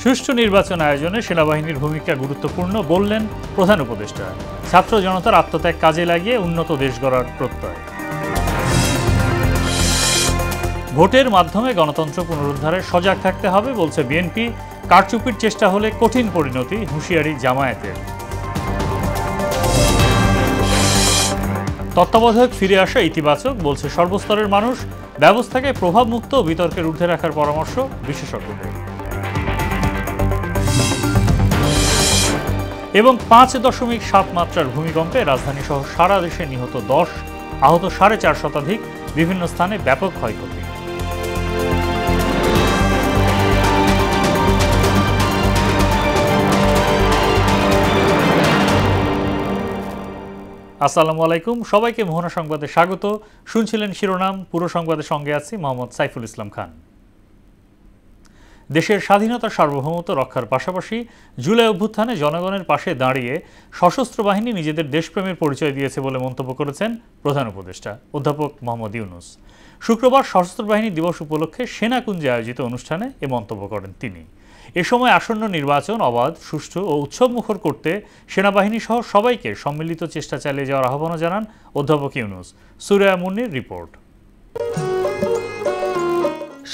সুষ্ঠু নির্বাচন আয়োজনে সেনাবাহিনীর ভূমিকা গুরুত্বপূর্ণ বললেন প্রধান উপদেষ্টা। ছাত্র জনতার আত্মত্যাগ কাজে লাগিয়ে উন্নত দেশ গড়ার প্রত্যয়। ভোটের মাধ্যমে গণতন্ত্র পুনরুদ্ধারে সজাগ থাকতে হবে বলছে বিএনপি। কারচুপির চেষ্টা হলে কঠিন পরিণতি, হুঁশিয়ারি জামায়াতের। তত্ত্বাবধায়ক ফিরে আসা ইতিবাচক বলছে সর্বস্তরের মানুষ। ব্যবস্থাকে প্রভাবমুক্ত ও বিতর্কের ঊর্ধ্বে রাখার পরামর্শ বিশেষজ্ঞদের। এবং 5.7 মাত্রার ভূমিকম্পে রাজধানী সহ সারা দেশে নিহত 10, আহত 4.5 শতাধিক, বিভিন্ন স্থানে ব্যাপক ক্ষয়ক্ষতি। আসসালামু আলাইকুম, সবাইকে মোহনা সংবাদে স্বাগত। শুনছিলেন শিরোনাম, পুরো সংবাদের সঙ্গে আছি মোহাম্মদ সাইফুল ইসলাম খান। দেশের স্বাধীনতা সার্বভৌমত্ব রক্ষার পাশাপাশি জুলাই অভ্যুত্থানে জনগণের পাশে দাঁড়িয়ে সশস্ত্র বাহিনী নিজেদের দেশপ্রেমের পরিচয় দিয়েছে বলে মন্তব্য করেছেন প্রধান উপদেষ্টা অধ্যাপক মোহাম্মদ ইউনূস। শুক্রবার সশস্ত্র বাহিনী দিবস উপলক্ষে সেনাকুঞ্জে আয়োজিত অনুষ্ঠানে এ মন্তব্য করেন তিনি। এ সময় আসন্ন নির্বাচন অবাধ, সুষ্ঠু ও উৎসবমুখর করতে সেনাবাহিনী সহ সবাইকে সম্মিলিত চেষ্টা চালিয়ে যাওয়ার আহ্বানও জানান অধ্যাপক ইউনূস। সুরায়া মুন্নির রিপোর্ট।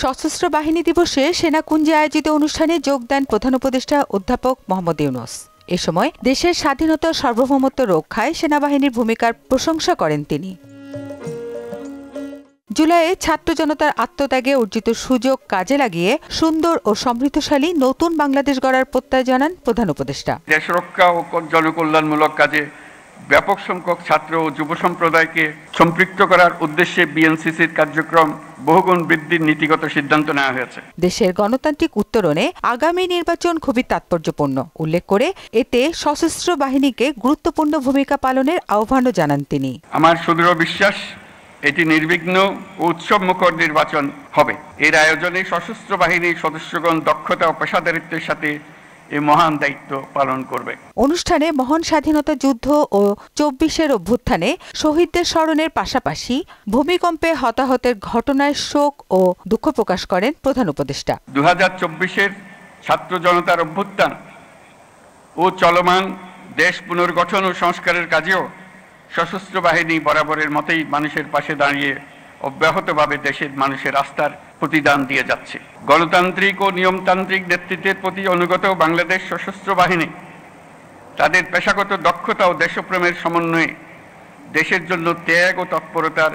সশস্ত্র বাহিনী দিবসে সেনাকুঞ্জে আয়োজিত অনুষ্ঠানে যোগ দেন প্রধান উপদেষ্টা অধ্যাপক মোহাম্মদ ইউনূস। এ সময় দেশের স্বাধীনতা সার্বভৌমত্ব রক্ষায় সেনাবাহিনীর ভূমিকার প্রশংসা করেন তিনি। জুলাইয়ে ছাত্র জনতার আত্মত্যাগে অর্জিত সুযোগ কাজে লাগিয়ে সুন্দর ও সমৃদ্ধশালী নতুন বাংলাদেশ গড়ার প্রত্যয় জানান প্রধান উপদেষ্টা। দেশ রক্ষা ও জনকল্যাণমূলক কাজে ব্যাপক সংখ্যক ছাত্র ও যুব সম্প্রদায়কে সম্পৃক্ত করার উদ্দেশ্যে বিএনসিসির কার্যক্রম বহুগুণ বৃদ্ধির নীতিগত সিদ্ধান্ত নেওয়া হয়েছে। দেশের গণতান্ত্রিক উত্তরণে আগামী নির্বাচন খুবই তাৎপর্যপূর্ণ উল্লেখ করে এতে সশস্ত্র বাহিনীকে গুরুত্বপূর্ণ ভূমিকা পালনের আহ্বানও জানান তিনি। আমার সুদৃঢ় বিশ্বাস এটি নির্বিঘ্ন ও উৎসবমুখর নির্বাচন হবে। এর আয়োজনে সশস্ত্র বাহিনীর সদস্যগণ দক্ষতা ও পেশাদারিত্বের সাথে এই মহান দায়িত্ব পালন করবে। অনুষ্ঠানে মহান স্বাধীনতা যুদ্ধ ও 24-এর অভ্যুত্থানে শহীদদের স্মরণের পাশাপাশি ভূমিকম্পে হতাহতের ঘটনায় শোক ও দুঃখ প্রকাশ করেন প্রধান উপদেষ্টা। 2024-এর ছাত্র জনতার অভ্যুত্থান ও চলমান দেশ পুনর্গঠন ও সংস্কারের কাজেও সশস্ত্র বাহিনী বরাবরের মতোই মানুষের পাশে দাঁড়িয়ে অব্যাহতভাবে দেশের মানুষের আস্থার প্রতিদান দিয়ে যাচ্ছে। গণতান্ত্রিক ও নিয়মতান্ত্রিক নেতৃত্বের প্রতি অনুগত বাংলাদেশ সশস্ত্র বাহিনী তাদের পেশাগত দক্ষতা ও দেশপ্রেমের সমন্বয়ে দেশের জন্য ত্যাগ ও তৎপরতার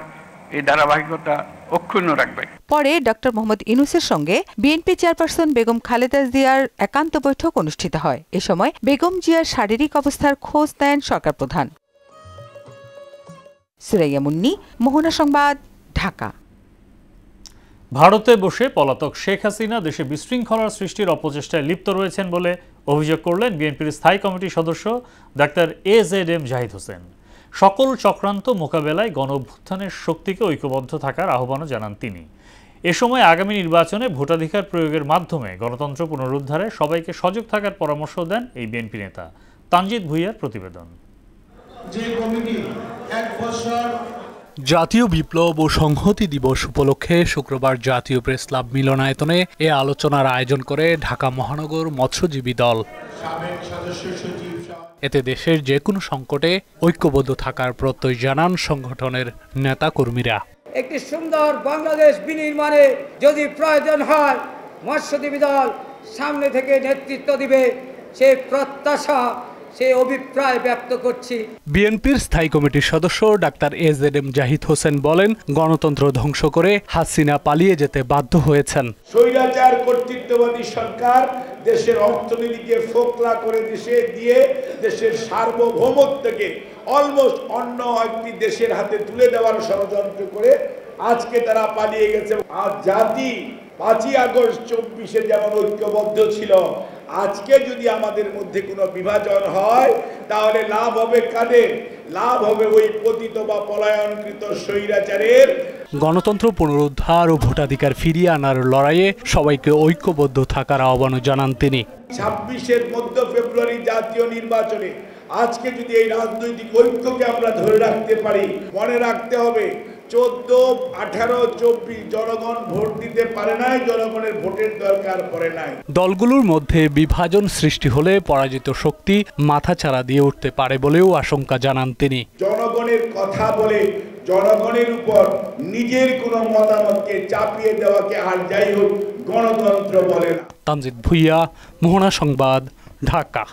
এই ধারাবাহিকতা অক্ষুণ্ণ রাখবে। পরে ডক্টর মোহাম্মদ ইউনূসের সঙ্গে বিএনপি চেয়ারপারসন বেগম খালেদা জিয়ার একান্ত বৈঠক অনুষ্ঠিত হয়। এ সময় বেগম জিয়ার শারীরিক অবস্থার খোঁজ দেন সরকার প্রধান। সুরাইয়া মুন্নি, মোহনা সংবাদ, ঢাকা। ভারতে বসে পলাতক শেখ হাসিনা দেশে বিশৃঙ্খলার সৃষ্টির অপচেষ্টায় লিপ্ত রয়েছেন বলে অভিযোগ করলেন বিএনপির স্থায়ী কমিটির সদস্য ডাক্তার AZM জাহিদ হোসেন। সকল চক্রান্ত মোকাবেলায় গণঅভ্যুত্থানের শক্তিকে ঐক্যবদ্ধ থাকার আহ্বানও জানান তিনি। এ সময় আগামী নির্বাচনে ভোটাধিকার প্রয়োগের মাধ্যমে গণতন্ত্র পুনরুদ্ধারে সবাইকে সজাগ থাকার পরামর্শ দেন এই বিএনপি নেতা। তানজিদ ভুঁইয়ার প্রতিবেদন। জাতীয় বিপ্লব ও সংহতি দিবস উপলক্ষে শুক্রবার জাতীয় প্রেস ক্লাব মিলনায়তনে এ আলোচনার আয়োজন করে ঢাকা মহানগর মৎস্যজীবী দল। এতে দেশের যে কোনো সংকটে ঐক্যবদ্ধ থাকার প্রত্যয় জানান সংগঠনের নেতা কর্মীরা। একটি সুন্দর বাংলাদেশ বিনির্মাণে যদি প্রয়োজন হয় মৎস্যজীবী দল সামনে থেকে নেতৃত্ব দিবে, সে প্রত্যাশা, সে অভিপ্রায় ব্যক্ত করছি। বিএনপির স্থায়ী কমিটির সদস্য ডাক্তার AZM জাহিদ হোসেন বলেন, গণতন্ত্র ধ্বংস করে হাসিনা পালিয়ে যেতে বাধ্য হয়েছেন। স্বৈরাচার কর্তৃত্ববাদী সরকার দেশের অর্থনীতিকে ফোকলা করে দিয়ে দেশের সার্বভৌমত্বকে অলমোস্ট অন্য একটি দেশের হাতে তুলে দেওয়ার ষড়যন্ত্র করে আজকে তারা পালিয়ে গেছে। আর জাতি 5ই আগস্ট 24-এ যেমন ঐক্যবদ্ধ ছিল, আজকে যদি আমাদের মধ্যে কোনো বিভাজন হয় তাহলে লাভ হবে কাদের? লাভ হবে ওই পতিত বা পলায়নকৃত স্বৈরাচারের। গণতন্ত্র পুনরুদ্ধার ও ভোটাধিকার ফিরিয়ে আনার লড়াইয়ে সবাইকে ঐক্যবদ্ধ থাকার আহ্বানও জানান তিনি। 26-এর মধ্য ফেব্রুয়ারি জাতীয় নির্বাচনে আজকে যদি এই রাজনৈতিক ঐক্যকে আমরা ধরে রাখতে পারি, মনে রাখতে হবে 14, 18, 24 জনগণ ভোট দিতে পারে নাই, জনগণের ভোটের দরকার পড়ে নাই। দলগুলোর মধ্যে বিভাজন সৃষ্টি হলে পরাজিত শক্তি মাথাচাড়া দিয়ে উঠতে পারে বলেও আশঙ্কা জানান তিনি। জনগণের কথা বলে জনগণের উপর নিজের কোনো মতামতকে চাপিয়ে দেওয়াকে আর যাই হোক গণতন্ত্র বলে না। তানজিদ ভুইয়া, মোহনা সংবাদ, ঢাকা।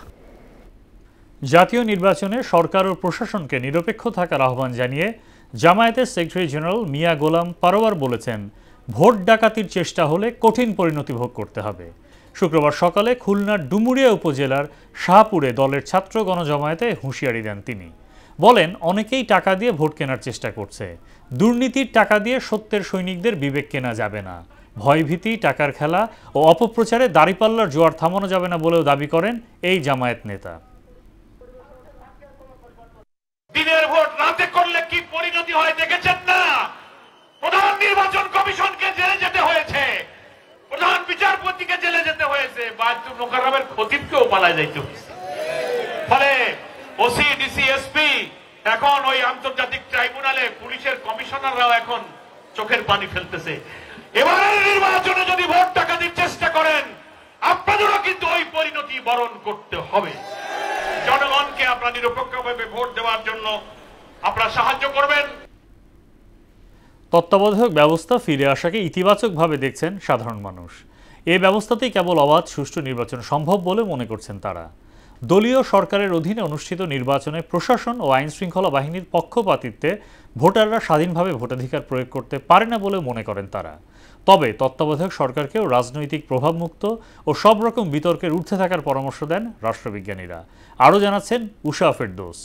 জাতীয় নির্বাচনে সরকার ও প্রশাসনকে নিরপেক্ষ থাকার আহ্বান জানিয়ে জামায়াতের সেক্রেটারি জেনারেল মিয়া গোলাম পারোয়ার বলেছেন, ভোট ডাকাতির চেষ্টা হলে কঠিন পরিণতি ভোগ করতে হবে। শুক্রবার সকালে খুলনার ডুমুরিয়া উপজেলার শাহপুরে দলের ছাত্র গণজমায়েতে হুঁশিয়ারি দেন তিনি। বলেন, অনেকেই টাকা দিয়ে ভোট কেনার চেষ্টা করছে। দুর্নীতির টাকা দিয়ে সত্যের সৈনিকদের বিবেক কেনা যাবে না। ভয়ভীতি, টাকার খেলা ও অপপ্রচারে দাঁড়িপাল্লার জোয়ার থামানো যাবে না বলেও দাবি করেন এই জামায়াত নেতা। দিনের ভোট রাতে করলে কি পরিণতি হয় দেখেছেন না? প্রধান নির্বাচন কমিশনকে জেলে যেতে হয়েছে, প্রধান বিচারপতিকে জেলে যেতে হয়েছে, বায়তুল মোকাররমের খতিবকেও পালায় যাইতে হয়েছে। ফলে ওসি, ডিসি, এসপি এখন ওই আন্তর্জাতিক ট্রাইব্যুনালে পুলিশের কমিশনাররাও এখন চোখের পানি ফেলতেছে। এবারের নির্বাচনে যদি ভোট ডাকাতির চেষ্টা করেন, আপনাদেরও কিন্তু ওই পরিণতি বরণ করতে হবে। জনগণকে আপনারা নিরপেক্ষভাবে ভোট দেওয়ার জন্য আপনারা সাহায্য করবেন। তত্ত্বাবধায়ক ব্যবস্থা ফিরে আসাকে ইতিবাচকভাবে দেখছেন সাধারণ মানুষ। এই ব্যবস্থাতেই কেবল অবাধ সুষ্ঠু নির্বাচন সম্ভব বলে মনে করছেন তারা। দলীয় সরকারের অধীনে অনুষ্ঠিত নির্বাচনে প্রশাসন ও আইন শৃঙ্খলা বাহিনীর পক্ষপাতিত্বে ভোটাররা স্বাধীনভাবে ভোটাধিকার প্রয়োগ করতে পারে না বলে মনে করেন তারা। তবে তত্ত্বাবধায়ক সরকারকেও রাজনৈতিক প্রভাবমুক্ত ও সব রকম বিতর্কের ঊর্ধ্বে থাকার পরামর্শ দেন রাষ্ট্রবিজ্ঞানীরা। আরও জানাচ্ছেন উষা ফেরদৌস।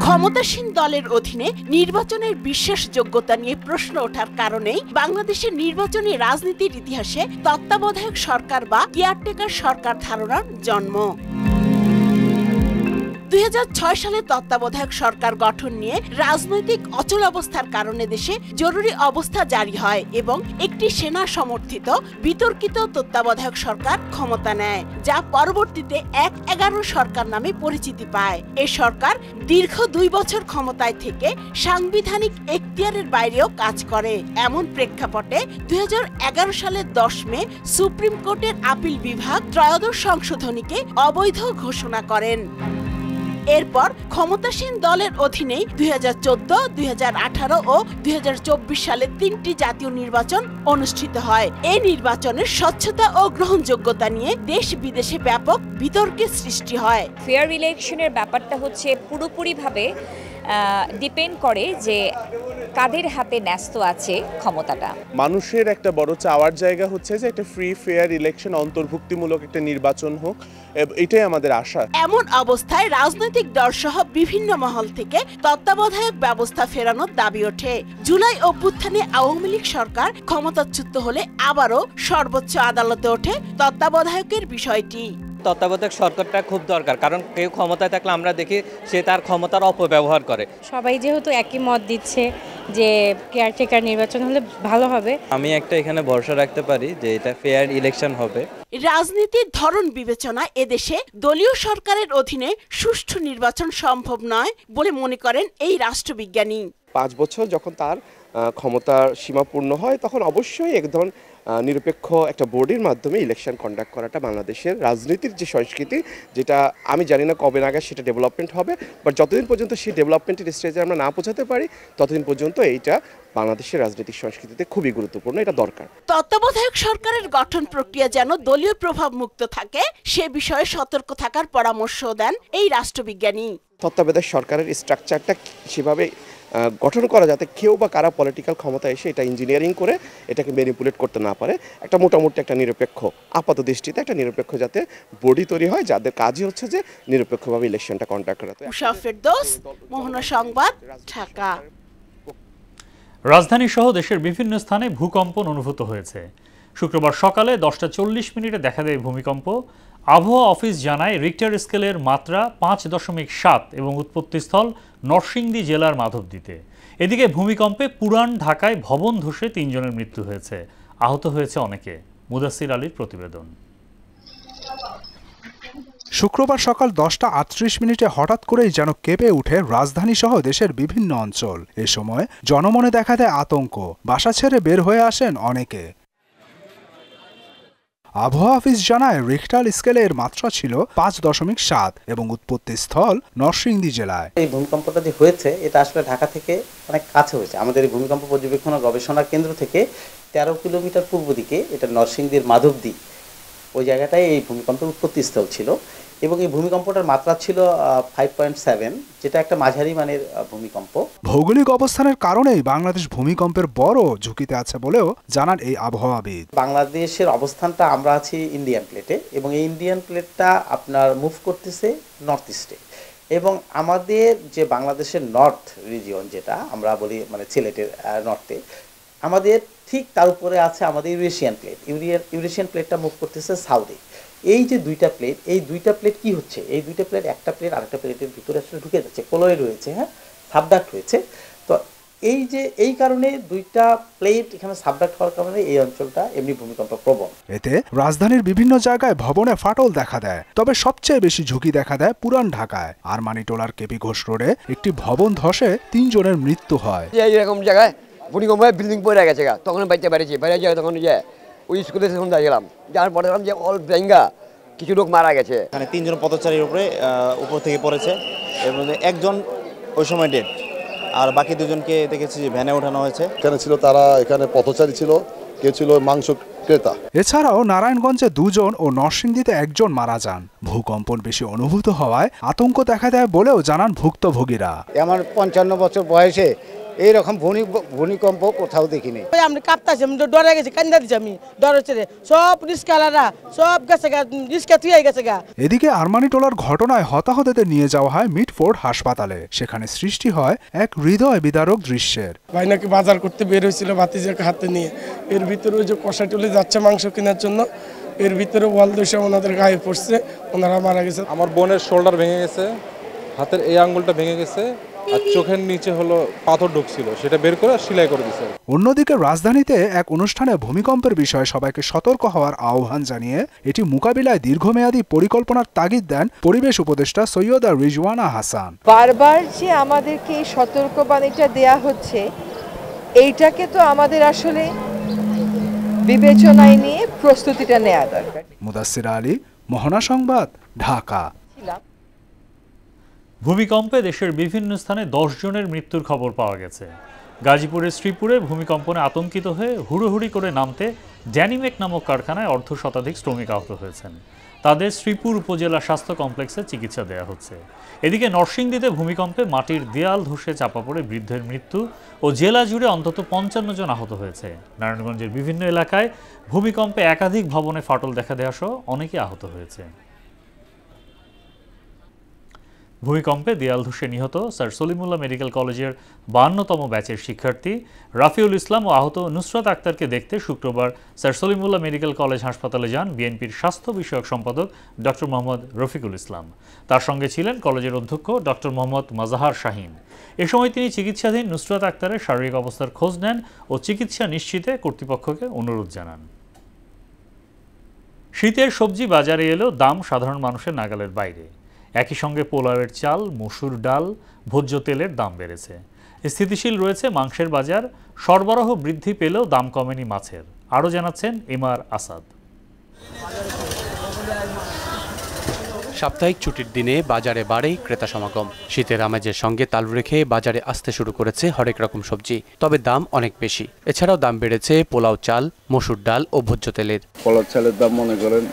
ক্ষমতাসীন দলের অধীনে নির্বাচনের বিশ্বাসযোগ্যতা নিয়ে প্রশ্ন ওঠার কারণেই বাংলাদেশের নির্বাচনী রাজনীতির ইতিহাসে তত্ত্বাবধায়ক সরকার বা কেয়ারটেকার সরকার ধারণার জন্ম। 2006 সালে তত্ত্বাবধায়ক সরকার গঠন নিয়ে রাজনৈতিক অচলাবস্থার কারণে দেশে জরুরি অবস্থা জারি হয় এবং একটি সেনা সমর্থিত বিতর্কিত তত্ত্বাবধায়ক সরকার ক্ষমতা নেয়, যা পরবর্তীতে ১/১১ সরকার নামে পরিচিতি পায়। এ সরকার দীর্ঘ 2 বছর ক্ষমতায় থেকে সাংবিধানিক এখতিয়ারের বাইরেও কাজ করে। এমন প্রেক্ষাপটে 2011 সালের 10 মে সুপ্রিম কোর্টের আপিল বিভাগ ত্রয়োদশ সংশোধনীকে অবৈধ ঘোষণা করেন। এরপর ক্ষমতাসীন দলের অধীনেই 2014, 2018 ও 2024 সালে 3টি জাতীয় নির্বাচন অনুষ্ঠিত হয়। এই নির্বাচনের স্বচ্ছতা ও গ্রহণযোগ্যতা নিয়ে দেশ বিদেশে ব্যাপক বিতর্কের সৃষ্টি হয়। ফেয়ার ইলেকশনের ব্যাপারটা হচ্ছে পুরোপুরিভাবে ডিপেন্ড করে যে কাদের হাতে ন্যস্ত আছে ক্ষমতাটা। মানুষের একটা বড় চাওয়ার জায়গা হচ্ছে যে একটা ফ্রি ফেয়ার ইলেকশন, অন্তর্ভুক্তিমূলক একটা নির্বাচন হোক, এটাই আমাদের আশা। এমন অবস্থায় রাজনৈতিক দল সহ বিভিন্ন মহল থেকে তত্ত্বাবধায়ক ব্যবস্থা ফেরানোর দাবি ওঠে। জুলাই অভ্যুত্থানে আওয়ামী লীগ সরকার ক্ষমতাচ্যুত হলে আবারও সর্বোচ্চ আদালতে ওঠে তত্ত্বাবধায়কের বিষয়টি। তত্ত্বাবধায়ক সরকারটা খুব দরকার, কারণ কেউ ক্ষমতায় থাকলে আমরা দেখি সে তার ক্ষমতার অপব্যবহার করে। সবাই যেহেতু একই মত দিচ্ছে যে কেয়ারটেকার নির্বাচন হলে ভালো হবে, আমি একটা এখানে ভরসা রাখতে পারি যে এটা ফেয়ার ইলেকশন হবে। রাজনীতির ধরন বিবেচনায় এদেশে দলীয় সরকারের অধীনে সুষ্ঠু নির্বাচন সম্ভব নয় বলে মনে করেন এই রাষ্ট্রবিজ্ঞানী। 5 বছর যখন তার ক্ষমতার সীমাপূর্ণ হয়, তখন অবশ্যই একদম নিরপেক্ষ একটা বোর্ডের মাধ্যমে ইলেকশন কন্ডাক্ট করাটা বাংলাদেশের রাজনীতির যে সংস্কৃতি, যেটা আমি জানি না কবে নাগাদ সেটা ডেভেলপমেন্ট হবে, বাট যতদিন পর্যন্ত সেই ডেভেলপমেন্টের স্টেজে আমরা না পৌঁছাতে পারি ততদিন পর্যন্ত এইটা বাংলাদেশের রাজনৈতিক সংস্কৃতিতে খুবই গুরুত্বপূর্ণ, এটা দরকার। তত্ত্বাবধায়ক সরকারের গঠন প্রক্রিয়া যেন দলীয় প্রভাব মুক্ত থাকে সে বিষয়ে সতর্ক থাকার পরামর্শ দেন এই রাষ্ট্রবিজ্ঞানী। তত্ত্বাবধায়ক সরকারের স্ট্রাকচারটা সেভাবে গঠন করা যাতে কেউ বা কারা পলিটিক্যাল ক্ষমতা এসে এটা ইঞ্জিনিয়ারিং করে এটাকে ম্যানিপুলেট করতে না পারে। একটা মোটামুটি একটা নিরপেক্ষ, আপাত দৃষ্টিতে একটা নিরপেক্ষ যাতে বডি তৈরি হয় যাদের কাজই হচ্ছে যে নিরপেক্ষভাবে ইলেকশনটা কন্ডাক্ট করা। উষা ফেরদৌস, মোহনা সংবাদ, ঢাকা। রাজধানী সহ দেশের বিভিন্ন স্থানে ভূকম্পন অনুভূত হয়েছে। শুক্রবার সকালে 10:40 দেখা দেয় ভূমিকম্প। আবহাওয়া অফিস জানায় রিক্টার স্কেলের মাত্রা 5.7 এবং উৎপত্তিস্থল নরসিংদী জেলার মাধবদীতে। এদিকে ভূমিকম্পে পুরান ঢাকায় ভবন ধসে 3 জনের মৃত্যু হয়েছে, আহত হয়েছে অনেকে। মুদাসির আলীর প্রতিবেদন। শুক্রবার সকাল 10:38 হঠাৎ করেই যেন কেঁপে উঠে রাজধানী সহ দেশের বিভিন্ন অঞ্চল। এ সময় জনমনে দেখা দেয় আতঙ্ক, বাসা ছেড়ে বের হয়ে আসেন অনেকে। আবহাওয়া অফিস জানায় রিখটার স্কেলে এর মাত্রা ছিল 5.7 এবং উৎপত্তি স্থল নরসিংদী জেলায়। এই ভূমিকম্পটা যে হয়েছে এটা আসলে ঢাকা থেকে অনেক কাছে হয়েছে। আমাদের এই ভূমিকম্প পর্যবেক্ষণ ও গবেষণা কেন্দ্র থেকে 13 কিলোমিটার পূর্ব দিকে, এটা নরসিংদীর মাধবদী, ওই জায়গাটায় এই ভূমিকম্পের উৎপত্তি স্থল ছিল এবং এই ভূমিকম্পটার মাত্রা ছিল 5.7, যেটা একটা মাঝারি মানের ভূমিকম্প। ভৌগোলিক অবস্থানের কারণেই বাংলাদেশ ভূমিকম্পের বড় ঝুঁকিতে আছে বলেও জানান এই আবহাওয়াবিদ। বাংলাদেশের অবস্থানটা, আমরা আছি ইন্ডিয়ান প্লেটে এবং এই ইন্ডিয়ান প্লেটটা আপনার মুভ করতেছে নর্থ ইস্টে এবং আমাদের যে বাংলাদেশের নর্থ রিজিয়ন, যেটা আমরা বলি মানে সিলেটের নর্থে, আমাদের ঠিক তার উপরে আছে আমাদের ইউরেশিয়ান প্লেট। ইউরেশিয়ান প্লেটটা মুভ করতেছে সাউথে। এই যে দুইটা প্লেট, এই দুইটা প্লেট কি হচ্ছে, এই দুইটা প্লেট একটা প্লেট আরেকটা প্লেটের ভিতরে আসলে ঢুকে যাচ্ছে, কলয়েড রয়েছে, হ্যাঁ, সাবডাক্ট হয়েছে। তো এই কারণে দুইটা প্লেট এখানে সাবডাক্ট হওয়ার কারণে এই অঞ্চলটা এমনি ভূমিকম্প প্রবণ। এতে রাজধানীর বিভিন্ন জায়গায় ভবনে ফাটল দেখা দেয়, তবে সবচেয়ে বেশি ঝুঁকি দেখা দেয় পুরান ঢাকায়। আরমানিটোলার কেপি ঘোষ রোডে একটি ভবন ধসে 3 জনের মৃত্যু হয়। এইরকম জায়গায় ভূমিকম্প বিল্ডিং পড়ে গেছে, তখন বাইতে বাইরে যায়, তখন ওই স্কুলে তখন গেলাম, যাওয়ার পরে দেখলাম যে অল ব্যাঙ্গা কিছু লোক মারা গেছে। এখানে 3 জন পথচারীর উপর থেকে পড়েছে, এর মধ্যে একজন ওই সময় ডেড, আর বাকি 2 জনকে দেখেছি যে ভ্যানে ওঠানো হয়েছে। এখানে ছিল তারা, এখানে পথচারী ছিল, কেউ ছিল মাংস ক্রেতা। এছাড়াও নারায়ণগঞ্জে 2 জন ও নরসিংদীতে 1 জন মারা যান। ভূকম্পন বেশি অনুভূত হওয়ায় আতঙ্ক দেখা দেয় বলেও জানান ভুক্তভোগীরা। আমার 55 বছর বয়সে এইরকম ভূমিকম্প কোথাও দেখিনি। আমি কাঁপতাছি, আমি ডরে গেছি, কান্দা দিচ্ছি, আমি ডরে ছেড়ে সব রিস্কালারা সব গেছে গা, রিস্কা তুই গেছে গা। এদিকে আরমানিটোলার ঘটনায় হতাহতদের নিয়ে যাওয়া হয় মিটফোর্ড হাসপাতালে। সেখানে সৃষ্টি হয় এক হৃদয় বিদারক দৃশ্যের। ভাই নাকি বাজার করতে বের হয়েছিল ভাতিজাকে হাতে নিয়ে, এর ভিতরে ওই যে কষাটুলি যাচ্ছে মাংস কেনার জন্য, এর ভিতরে ওয়াল দোষে ওনাদের গায়ে পড়ছে, ওনারা মারা গেছে। আমার বোনের শোল্ডার ভেঙে গেছে, হাতের এই আঙ্গুলটা ভেঙে গেছে, আর চোখের নিচে হলো পাথর ঢুকছিল, সেটা বের করে সেলাই করে দিয়েছে। অন্যদিকে রাজধানীতে এক অনুষ্ঠানে ভূমিকম্পের বিষয়ে সবাইকে সতর্ক হওয়ার আহ্বান জানিয়ে এটি মোকাবিলায় দীর্ঘমেয়াদী পরিকল্পনার তাগিদ দেন পরিবেশ উপদেষ্টা সৈয়দা রিজওয়ানা হাসান। বারবার যে আমাদেরকে এই সতর্কবাণীটা দেয়া হচ্ছে, এইটাকে তো আমাদের আসলে বিবেচনায় নিয়ে প্রস্তুতিটা নেওয়া দরকার। মুদাসসির আলী, মোহনা সংবাদ, ঢাকা। ভূমিকম্পে দেশের বিভিন্ন স্থানে 10 জনের মৃত্যুর খবর পাওয়া গেছে। গাজীপুরের শ্রীপুরে ভূমিকম্পনে আতঙ্কিত হয়ে হুড়োহুড়ি করে নামতে ড্যানিমেক নামক কারখানায় 1/2 শ্রমিক আহত হয়েছেন। তাদের শ্রীপুর উপজেলা স্বাস্থ্য কমপ্লেক্সে চিকিৎসা দেওয়া হচ্ছে। এদিকে নরসিংদীতে ভূমিকম্পে মাটির দেয়াল ধসে চাপা পড়ে বৃদ্ধের মৃত্যু ও জেলা জুড়ে অন্তত 55 জন আহত হয়েছে। নারায়ণগঞ্জের বিভিন্ন এলাকায় ভূমিকম্পে একাধিক ভবনে ফাটল দেখা দেওয়া সহ অনেকে আহত হয়েছে। ভূমিকম্পে দেয়াল ধসে নিহত স্যার সলিমুল্লাহ মেডিকেল কলেজের 52তম ব্যাচের শিক্ষার্থী রাফিউল ইসলাম ও আহত নুসরাত আক্তারকে দেখতে শুক্রবার স্যার সলিমুল্লাহ মেডিকেল কলেজ হাসপাতালে যান বিএনপির স্বাস্থ্য বিষয়ক সম্পাদক ডক্টর মোহাম্মদ রফিকুল ইসলাম। তার সঙ্গে ছিলেন কলেজের অধ্যক্ষ ডক্টর মোহাম্মদ মাজাহার শাহীন। এ সময় তিনি চিকিৎসাধীন নুসরাত আক্তারের শারীরিক অবস্থার খোঁজ নেন ও চিকিৎসা নিশ্চিতে কর্তৃপক্ষকে অনুরোধ জানান। শীতের সবজি বাজারে এলেও দাম সাধারণ মানুষের নাগালের বাইরে। একই সঙ্গে পোলাওয়ের চাল, মসুর ডাল, ভোজ্য তেলের দাম বেড়েছে। স্থিতিশীল রয়েছে মাংসের বাজার, সরবরাহ বৃদ্ধি পেলেও দাম কমেনি মাছের। আরও জানাচ্ছেন এমআর আসাদ। সাপ্তাহিক ছুটির দিনে বাজারে বাড়ে ক্রেতা সমাগম। শীতের আমেজের সঙ্গে তাল রেখে বাজারে আসতে শুরু করেছে হরেক রকম সবজি, তবে দাম অনেক বেশি। এছাড়াও দাম বেড়েছে পোলাও চাল, মসুর ডাল ও ভোজ্য তেলের। পোলাও চালের দাম মনে করেন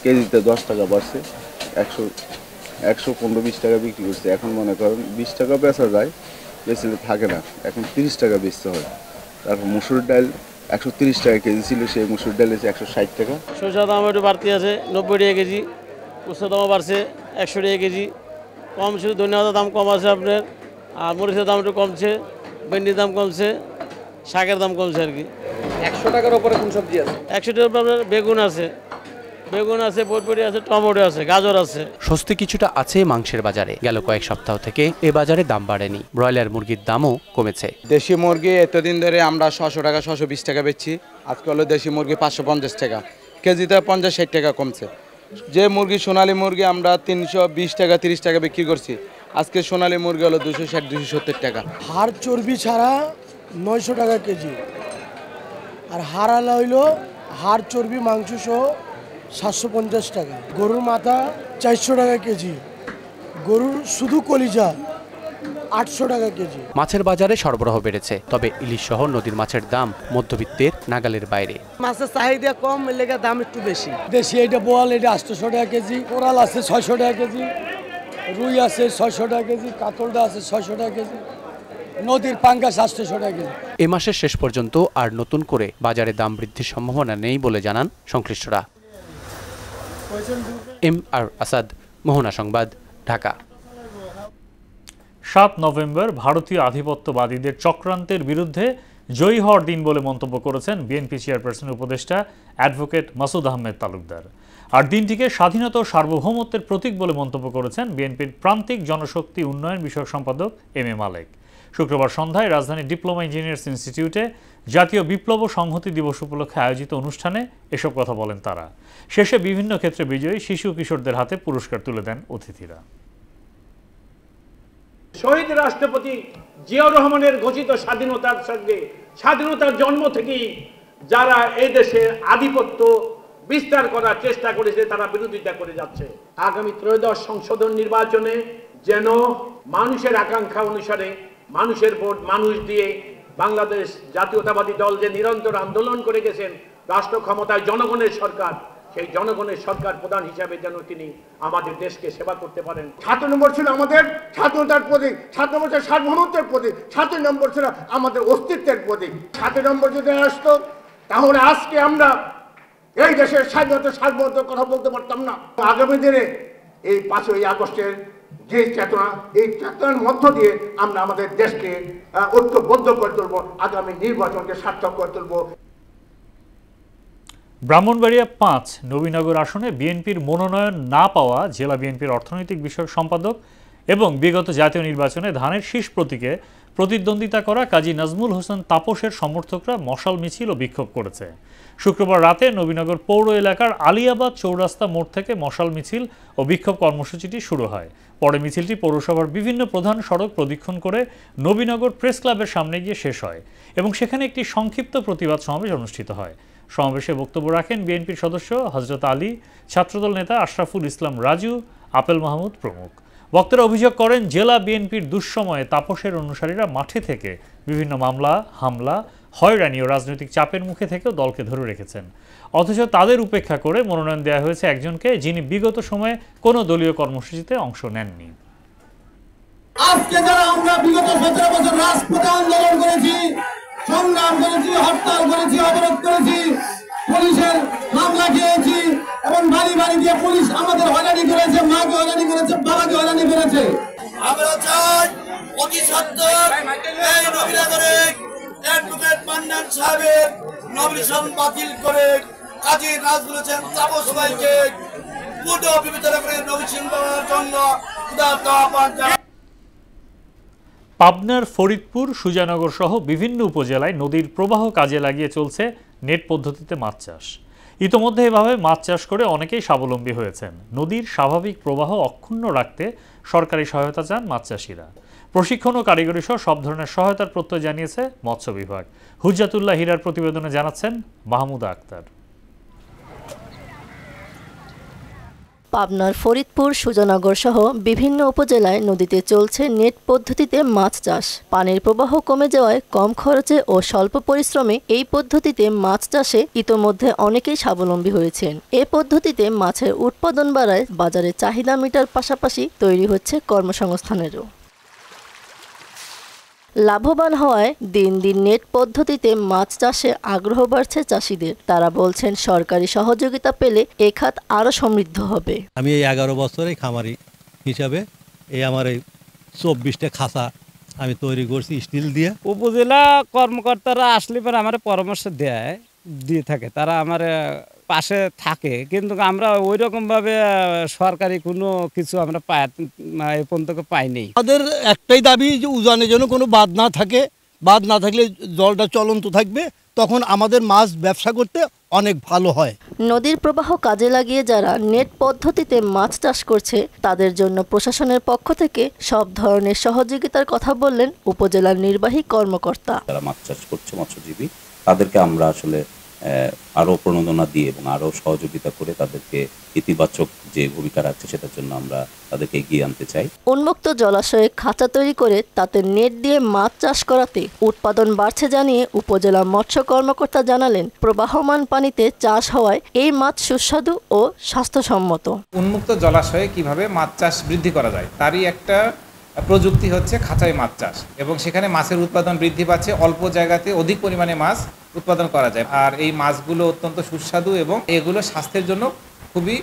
কেজিতে 10 টাকা বাড়ছে, 115-20 টাকা বিক্রি করছে। এখন মনে করেন 20 টাকা বেচা যায়, বেচলে থাকে না, এখন 30 টাকা বেচতে হয়। তারপর মসুর ডাল 130 টাকা কেজি ছিল, সেই মসুর ডাল 160 টাকা। সরষার দাম একটু বাড়তি আছে, 90 টাকা কেজি। উচ্ছের দামও বাড়ছে, 100 টাকা কেজি। কম ছিল, ধনিয়ার দাম কম আছে আপনার, আর মরিচের দাম একটু কমছে, ভেন্ডির দাম কমছে, শাকের দাম কমছে আর কি। 100 টাকার উপরে কোন সবজি আছে? 100 টাকার উপরে আপনার বেগুন আছে, বরবটি আছে, টমেটো আছে, গাজর আছে। স্বস্তি কিছুটা আছে মাংসের বাজারে। গেল কয়েক সপ্তাহ থেকে এ বাজারে দাম বাড়েনি। ব্রয়লার মুরগির দামও কমেছে। দেশি মুরগি এতদিন ধরে আমরা 600 টাকা 620 টাকা বেচছি, আজকে হলো দেশি মুরগি 550 টাকা কেজিতে, 50-60 টাকা কমছে। যে মুরগি সোনালী মুরগি আমরা 320 টাকা 30 টাকা বিক্রি করছি, আজকে সোনালী মুরগি হলো 260 270 টাকা। হাড় চর্বি ছাড়া 900 টাকা কেজি, আর হাড়ালা হইল হাড় চর্বি মাংস সহ 750 টাকা। গরুর মাথা 400 টাকা কেজি, গরুর শুধু কলিজা 800 টাকা কেজি। মাছের বাজারে সরবরাহ বেড়েছে, তবে ইলিশ সহ নদীর মাছের দাম মধ্যবিত্তের নাগালের বাইরে। মাছের চাহিদা কম, লেগে দাম একটু বেশি। দেশি এটা বোয়াল, এটা 800 টাকা কেজি, কোরাল আছে 600 টাকা কেজি, রুই আছে 600 টাকা কেজি, কাতলটা আছে 600 টাকা কেজি, নদীর পাঙ্গাস 800 টাকা কেজি। এ মাসের শেষ পর্যন্ত আর নতুন করে বাজারে দাম বৃদ্ধির সম্ভাবনা নেই বলে জানান সংশ্লিষ্টরা। MR আসাদ, মোহনা সংবাদ, ঢাকা। 7 নভেম্বর ভারতীয় আধিপত্যবাদীদের চক্রান্তের বিরুদ্ধে জয়ী হওয়ার দিন বলে মন্তব্য করেছেন বিএনপি চেয়ারপারসন উপদেষ্টা অ্যাডভোকেট মাসুদ আহমেদ তালুকদার। আর দিনটিকে স্বাধীনতা ও সার্বভৌমত্বের প্রতীক বলে মন্তব্য করেছেন বিএনপির প্রান্তিক জনশক্তি উন্নয়ন বিষয়ক সম্পাদক MA মালেক। শুক্রবার সন্ধ্যায় রাজধানী ডিপ্লোমা ইঞ্জিনিয়ার্স ইনস্টিটিউটে জাতীয় বিপ্লব ও সংহতি দিবস উপলক্ষে আয়োজিত অনুষ্ঠানে এসব কথা বলেন তারা। শেষে বিভিন্ন ক্ষেত্রে বিজয়ী শিশু কিশোরদের হাতে পুরস্কার তুলে দেন অতিথিরা। শহীদ রাষ্ট্রপতি জিয়াউর রহমানের ঘোষিত স্বাধীনতার সঙ্গে স্বাধীনতার জন্ম থেকেই যারা এই দেশে আধিপত্য বিস্তার করার চেষ্টা করেছে তারা বিরোধিতা করে যাচ্ছে। আগামী ত্রয়োদশ সংশোধন নির্বাচনে যেন মানুষের আকাঙ্ক্ষা অনুসারে মানুষের ভোট মানুষ দিয়ে বাংলাদেশ জাতীয়তাবাদী দল যে নিরন্তর আন্দোলন করে গেছেন রাষ্ট্র ক্ষমতায় জনগণের সরকার, সেই জনগণের সরকার প্রধান হিসাবে যেন তিনি আমাদের দেশকে সেবা করতে পারেন। 7 নম্বর ছিল আমাদের স্বাধীনতার প্রতীক, 7 নম্বর ছিল সার্বভৌমত্বের প্রতীক, 7 নম্বর ছিল আমাদের অস্তিত্বের প্রতীক। 7 নম্বর যদি আসতো তাহলে আজকে আমরা এই দেশের স্বাধীনতা সার্বভৌমত্বের কথা বলতে পারতাম না। আগামী দিনে এই 5ই আগস্টের যে চেতনা, এই চেতনার মধ্য দিয়ে আমরা আমাদের দেশকে ঐক্যবদ্ধ করে তুলব, আগামী নির্বাচনকে সার্থক করে তুলব। ব্রাহ্মণবাড়িয়া 5 নবীনগর আসনে বিএনপির মনোনয়ন না পাওয়া জেলা বিএনপির অর্থনৈতিক বিষয়ক সম্পাদক এবং বিগত জাতীয় নির্বাচনে ধানের শীষ প্রতীকে প্রতিদ্বন্দ্বিতা করা কাজী নাজমুল হোসেন তাপসের সমর্থকরা মশাল মিছিল ও বিক্ষোভ করেছে। শুক্রবার রাতে নবীনগর পৌর এলাকার আলিয়াবাদ চৌরাস্তা মোড় থেকে মশাল মিছিল ও বিক্ষোভ কর্মসূচিটি শুরু হয়। পরে মিছিলটি পৌরসভার বিভিন্ন প্রধান সড়ক প্রদক্ষিণ করে নবীনগর প্রেস ক্লাবের সামনে গিয়ে শেষ হয় এবং সেখানে একটি সংক্ষিপ্ত প্রতিবাদ সমাবেশ অনুষ্ঠিত হয়। সমাবেশে বক্তব্য রাখেন বিএনপির সদস্য হযরত আলী, ছাত্রদল নেতা আশরাফুল ইসলাম রাজু, আপেল মাহমুদ প্রমুখ। বক্তারা অভিযোগ করেন জেলা বিএনপির দুঃসময়ে তাপসের অনুসারীরা মাঠে থেকে বিভিন্ন মামলা, হামলা, হয়রানি ও রাজনৈতিক চাপের মুখে থেকেও দলকে ধরে রেখেছেন। অথচ তাদের উপেক্ষা করে মনোনয়ন দেওয়া হয়েছে একজনকে, যিনি বিগত সময়ে কোনো দলীয় কর্মসূচিতে অংশ নেননি। আজকে যারা আমরা বিগত 17 বছর রাজপথে আন্দোলন করেছি, সংগ্রাম করেছি, হরতাল করেছি, অবরোধ করেছি, পুলিশের মামলা খেয়েছি এবং বাড়ি বাড়ি দিয়ে পুলিশ আমাদের হয়রানি করেছে, মাকে হয়রানি করেছে, বাবাকে হয়রানি করেছে। আমরা চাই অতি সত্বর এই নবীনগরে অ্যাডভোকেট মান্নান সাহেবের নমিনেশন বাতিল করে কাজী নাজমুল হোসেন তাপস ভাইকে পুরো বিবেচনা করে নমিনেশন দেওয়ার জন্য পাবনার ফরিদপুর, সুজানগর সহ বিভিন্ন উপজেলায় নদীর প্রবাহ কাজে লাগিয়ে চলছে নেট পদ্ধতিতে মাছ চাষ। ইতোমধ্যে এভাবে মাছ চাষ করে অনেকেই স্বাবলম্বী হয়েছেন। নদীর স্বাভাবিক প্রবাহ অক্ষুণ্ণ রাখতে সরকারি সহায়তা চান মাছ চাষিরা। প্রশিক্ষণ ও কারিগরি সহ সব ধরনের সহায়তার প্রত্যয় জানিয়েছে মৎস্য বিভাগ। হুজ্জাতুল্লাহ হীরার প্রতিবেদনে জানাচ্ছেন মাহমুদা আক্তার। পাবনার ফরিদপুর, সুজানগর সহ বিভিন্ন উপজেলায় নদীতে চলছে নেট পদ্ধতিতে মাছ চাষ। পানির প্রবাহ কমে যাওয়ায় কম খরচে ও স্বল্প পরিশ্রমে এই পদ্ধতিতে মাছ চাষে ইতোমধ্যে অনেকেই স্বাবলম্বী হয়েছেন। এ পদ্ধতিতে মাছের উৎপাদন বাড়ায় বাজারে চাহিদা মেটার পাশাপাশি তৈরি হচ্ছে কর্মসংস্থানেরও। লাভবান হওয়ায় দিন দিন নেট পদ্ধতিতে মাছ চাষে আগ্রহ বাড়ছে চাষিদের। তারা বলছেন সরকারি সহযোগিতা পেলে এ খাত আরো সমৃদ্ধ হবে। আমি এই 11 বছরে খামারি হিসাবে এই আমার এই 24টা খাঁচা আমি তৈরি করছি স্টিল দিয়ে। উপজেলা কর্মকর্তারা আসলে পরে আমার পরামর্শ দিয়ে থাকে, তারা আমার পাশে থাকে, কিন্তু আমরা ওই রকম ভাবে সরকারি কোনো কিছু আমরা এই পর্যন্ত পাইনি। আমাদের একটাই দাবি যে উজানে যেন কোনো বাদ না থাকে, বাদ না থাকলে জলটা চলন্ত থাকবে, তখন আমাদের মাছ ব্যবসা করতে অনেক ভালো হয়। নদীর প্রবাহ কাজে লাগিয়ে যারা নেট পদ্ধতিতে মাছ চাষ করছে তাদের জন্য প্রশাসনের পক্ষ থেকে সব ধরনের সহযোগিতার কথা বললেন উপজেলার নির্বাহী কর্মকর্তা। যারা মাছ চাষ করছে মৎস্যজীবী তাদেরকে আমরা আসলে আরও প্রণোদনা দিয়ে এবং আরও সহযোগিতা করে তাদেরকে ইতিবাচক যে ভূমিকা রাখছে সেটার জন্য আমরা তাদেরকে এগিয়ে আনতে চাই। উন্মুক্ত জলাশয়ে খাঁচা তৈরি করে তাতে নেট দিয়ে মাছ চাষ করাতে উৎপাদন বাড়ছে জানিয়ে উপজেলা মৎস্য কর্মকর্তা জানালেন, প্রবাহমান পানিতে চাষ হওয়ায় এই মাছ সুস্বাদু ও স্বাস্থ্যসম্মত। উন্মুক্ত জলাশয়ে কিভাবে মাছ চাষ বৃদ্ধি করা যায় তারই একটা প্রযুক্তি হচ্ছে খাঁচাই মাছ চাষ, এবং সেখানে মাছের উৎপাদন বৃদ্ধি পাচ্ছে, অল্প জায়গাতে অধিক পরিমাণে মাছ উৎপাদন করা যায়। আর এই মাছগুলো অত্যন্ত সুস্বাদু এবং এগুলো স্বাস্থ্যের জন্য খুবই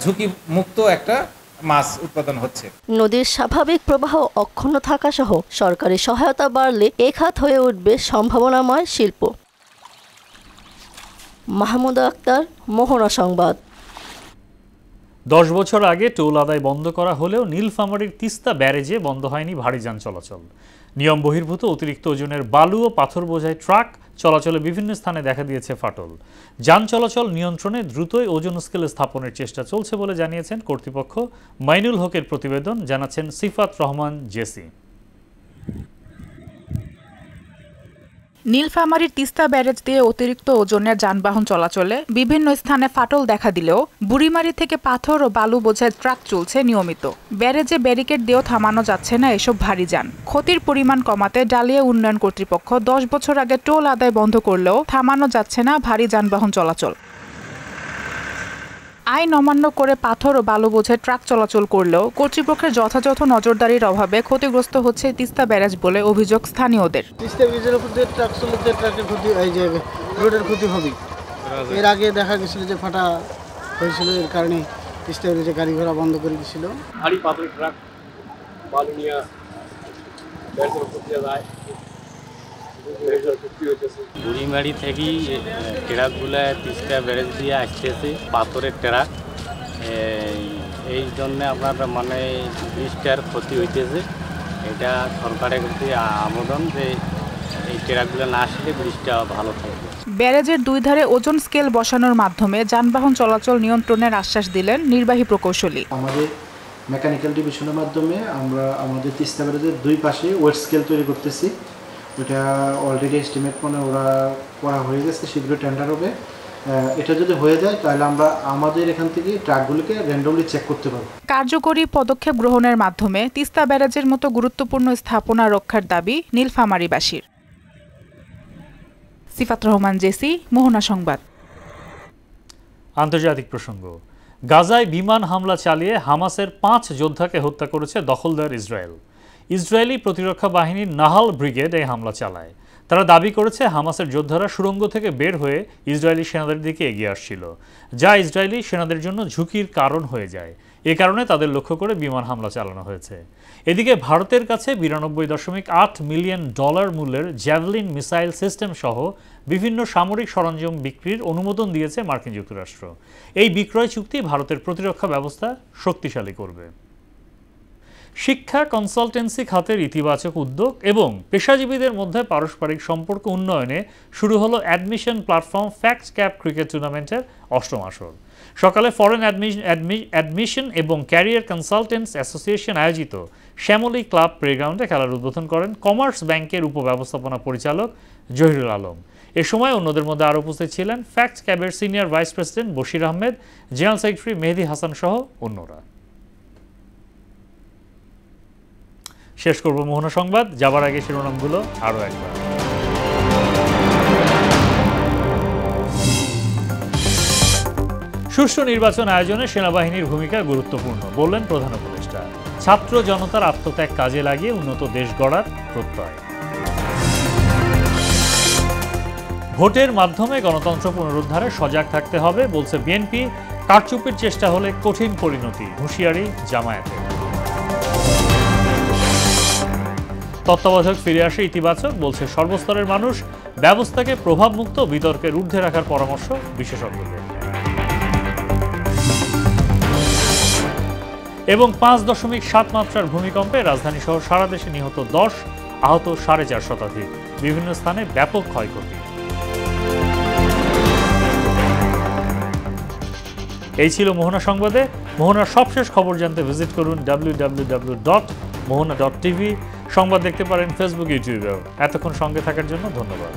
ঝুঁকি মুক্ত একটা মাছ উৎপাদন হচ্ছে। নদীর স্বাভাবিক প্রবাহ অক্ষুণ্ণ থাকা সহ সরকারি সহায়তা বাড়লে এ খাত হয়ে উঠবে সম্ভাবনাময় শিল্প। মাহমুদা আক্তার, মোহনা সংবাদ। 10 বছর আগে টোল আদায় বন্ধ করা হলেও নীলফামারীর তিস্তা ব্যারেজে বন্ধ হয়নি ভারী যান চলাচল। নিয়ম বহির্ভূত অতিরিক্ত ওজনের বালু ও পাথর বোঝাই ট্রাক চলাচলে বিভিন্ন স্থানে দেখা দিয়েছে ফাটল। যান চলাচল নিয়ন্ত্রণে দ্রুতই ওজন স্কেল স্থাপনের চেষ্টা চলছে বলে জানিয়েছেন কর্তৃপক্ষ। মাইনুল হকের প্রতিবেদন, জানাচ্ছেন সিফাত রহমান জেসি। নীলফামারীর তিস্তা ব্যারেজ দিয়ে অতিরিক্ত ওজনের যানবাহন চলাচলে বিভিন্ন স্থানে ফাটল দেখা দিলেও বুড়িমারি থেকে পাথর ও বালু বোঝাই ট্রাক চলছে নিয়মিত। ব্যারেজে ব্যারিকেড দিয়েও থামানো যাচ্ছে না এসব ভারী যান। ক্ষতির পরিমাণ কমাতে ডালিয়া উন্নয়ন কর্তৃপক্ষ 10 বছর আগে টোল আদায় বন্ধ করলেও থামানো যাচ্ছে না ভারী যানবাহন চলাচল। আইন অমান্য করে পাথর ও বালু বোঝাই ট্রাক চলাচল করলেও কর্তৃপক্ষের যথাযথ নজরদারির অভাবে ক্ষতিগ্রস্ত হচ্ছে তিস্তা ব্যারেজ বলে অভিযোগ স্থানীয়দের। তিস্তা ব্যারেজের উপর দিয়ে ট্রাক চলতে ট্রাকের ক্ষতি এই যে রোডের ক্ষতি হবে। এর আগে দেখা গেছিল যে ফাটা হয়েছিল, এর কারণে তিস্তা ব্যারেজে গাড়ি ঘোড়া বন্ধ করে দিয়েছিল। ভারী পাথরের ট্রাক বালু নিয়ে ব্যারেজের উপর দিয়ে যায়। বুড়িমারি থেকেই ট্রাকগুলো তিস্তা ব্যারেজ দিয়ে আসতেছে, পাথরের ট্রাক। এই জন্যে আপনার মানে ব্রিজটার ক্ষতি হইতেছে। এটা সরকারের কাছে আবেদন যে এই ট্রাকগুলো না আসলে ব্রিজটা ভালো থাকবে। ব্যারেজের দুই ধারে ওজন স্কেল বসানোর মাধ্যমে যানবাহন চলাচল নিয়ন্ত্রণের আশ্বাস দিলেন নির্বাহী প্রকৌশলী। আমাদের মেকানিক্যাল ডিভিশনের মাধ্যমে আমরা আমাদের তিস্তা ব্যারেজের দুই পাশে ওয়েট স্কেল তৈরি করতেছি। ওটা অলরেডি এস্টিমেট মানে ওরা করা হয়ে গেছে, শীঘ্র টেন্ডার হবে। এটা যদি হয়ে যায় তাহলে আমরা আমাদের এখান থেকে ট্রাকগুলোকে র্যান্ডমলি চেক করতে পারবো। কার্যকরী পদক্ষেপ গ্রহণের মাধ্যমে তিস্তা ব্যারেজের মতো গুরুত্বপূর্ণ স্থাপনা রক্ষার দাবি নীলফামারীবাসীর। সিফাত রহমান জেসি, মোহনা সংবাদ। আন্তর্জাতিক প্রসঙ্গ। গাজায় বিমান হামলা চালিয়ে হামাসের 5 যোদ্ধাকে হত্যা করেছে দখলদার ইসরায়েল। ইসরায়েলি প্রতিরক্ষা বাহিনীর নাহাল ব্রিগেড এই হামলা চালায়। তারা দাবি করেছে হামাসের যোদ্ধারা সুড়ঙ্গ থেকে বের হয়ে ইসরায়েলি সেনাদের দিকে এগিয়ে আসছিল, যা ইসরায়েলি সেনাদের জন্য ঝুঁকির কারণ হয়ে যায়। এ কারণে তাদের লক্ষ্য করে বিমান হামলা চালানো হয়েছে। এদিকে ভারতের কাছে $92.8 মিলিয়ন মূল্যের জ্যাভলিন মিসাইল সিস্টেম সহ বিভিন্ন সামরিক সরঞ্জাম বিক্রির অনুমোদন দিয়েছে মার্কিন যুক্তরাষ্ট্র। এই বিক্রয় চুক্তি ভারতের প্রতিরক্ষা ব্যবস্থা শক্তিশালী করবে। শিক্ষা কনসালটেন্সি খাতের ইতিবাচক উদ্যোগ এবং পেশাজীবীদের মধ্যে পারস্পরিক সম্পর্ক উন্নয়নে শুরু হলো admission platform fact cap cricket টুর্নামেন্টের 8ম আসর। সকালে ফরেন অ্যাডমিশন এবং ক্যারিয়ার কনসালটেন্টস অ্যাসোসিয়েশন আয়োজিত শ্যামলী ক্লাব প্লেগ্রাউন্ডে খেলার উদ্বোধন করেন কমার্স ব্যাংকের উপব্যবস্থাপনা পরিচালক জহিরুল আলম। এ সময় অন্যদের মধ্যে আরও উপস্থিত ছিলেন ফ্যাক্ট ক্যাবের senior vice president Bashir Ahmed, general secretary Mehedi Hasan সহ অন্যরা। শেষ করব মোহনা সংবাদ, যাবার আগে শিরোনামগুলো আরও একবার। সুষ্ঠু নির্বাচন আয়োজনে সেনাবাহিনীর ভূমিকা গুরুত্বপূর্ণ বললেন প্রধান উপদেষ্টা। ছাত্র জনতার আত্মত্যাগ কাজে লাগিয়ে উন্নত দেশ গড়ার প্রত্যয়। ভোটের মাধ্যমে গণতন্ত্র পুনরুদ্ধারে সজাগ থাকতে হবে বলছে বিএনপি। কারচুপির চেষ্টা হলে কঠিন পরিণতি, হুঁশিয়ারি জামায়াতের। তত্ত্বাবধায়ক ফিরে আসে ইতিবাচক বলছে সর্বস্তরের মানুষ। ব্যবস্থাকে প্রভাবমুক্ত বিতর্কের ঊর্ধ্বে রাখার পরামর্শ বিশেষজ্ঞদের। এবং 5.7 মাত্রার ভূমিকম্পে রাজধানী সহ সারা দেশে নিহত 10, আহত 4.5 শতাধিক। বিভিন্ন স্থানে ব্যাপক ক্ষয়ক্ষতি। এই ছিল মোহনা সংবাদে। মোহনার সবশেষ খবর জানতে ভিজিট করুন www.mohona.tv। সংবাদ দেখতে পারেন ফেসবুক, ইউটিউবেও। এতক্ষণ সঙ্গে থাকার জন্য ধন্যবাদ।